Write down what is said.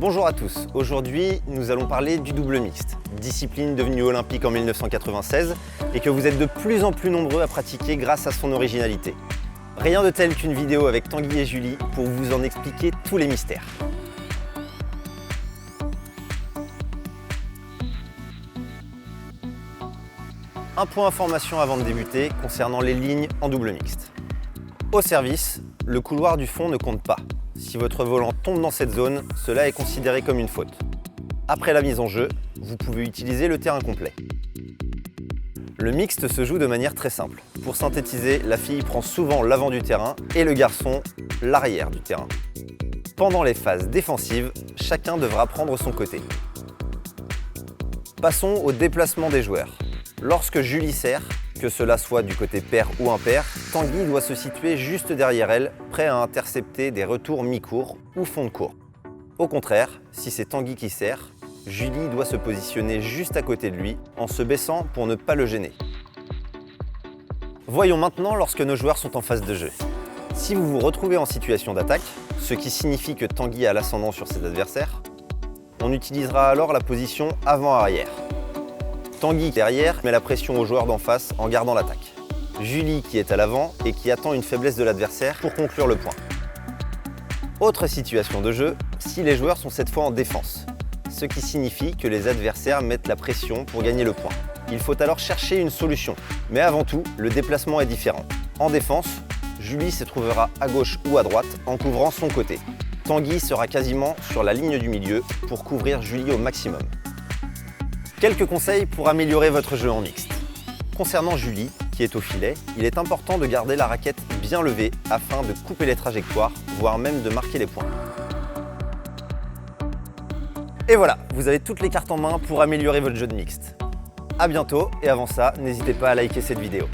Bonjour à tous, aujourd'hui nous allons parler du double mixte, discipline devenue olympique en 1996 et que vous êtes de plus en plus nombreux à pratiquer grâce à son originalité. Rien de tel qu'une vidéo avec Tanguy et Julie pour vous en expliquer tous les mystères. Un point information avant de débuter concernant les lignes en double mixte. Au service, le couloir du fond ne compte pas. Si votre volant tombe dans cette zone, cela est considéré comme une faute. Après la mise en jeu, vous pouvez utiliser le terrain complet. Le mixte se joue de manière très simple. Pour synthétiser, la fille prend souvent l'avant du terrain et le garçon l'arrière du terrain. Pendant les phases défensives, chacun devra prendre son côté. Passons au déplacement des joueurs. Lorsque Julie sert, que cela soit du côté pair ou impair, Tanguy doit se situer juste derrière elle, prêt à intercepter des retours mi-court ou fond de court. Au contraire, si c'est Tanguy qui sert, Julie doit se positionner juste à côté de lui, en se baissant pour ne pas le gêner. Voyons maintenant lorsque nos joueurs sont en phase de jeu. Si vous vous retrouvez en situation d'attaque, ce qui signifie que Tanguy a l'ascendant sur ses adversaires, on utilisera alors la position avant-arrière. Tanguy derrière met la pression aux joueurs d'en face en gardant l'attaque. Julie qui est à l'avant et qui attend une faiblesse de l'adversaire pour conclure le point. Autre situation de jeu, si les joueurs sont cette fois en défense, ce qui signifie que les adversaires mettent la pression pour gagner le point. Il faut alors chercher une solution. Mais avant tout, le déplacement est différent. En défense, Julie se trouvera à gauche ou à droite en couvrant son côté. Tanguy sera quasiment sur la ligne du milieu pour couvrir Julie au maximum. Quelques conseils pour améliorer votre jeu en mixte. Concernant Julie, qui est au filet, il est important de garder la raquette bien levée afin de couper les trajectoires, voire même de marquer les points. Et voilà, vous avez toutes les cartes en main pour améliorer votre jeu de mixte. A bientôt et avant ça, n'hésitez pas à liker cette vidéo.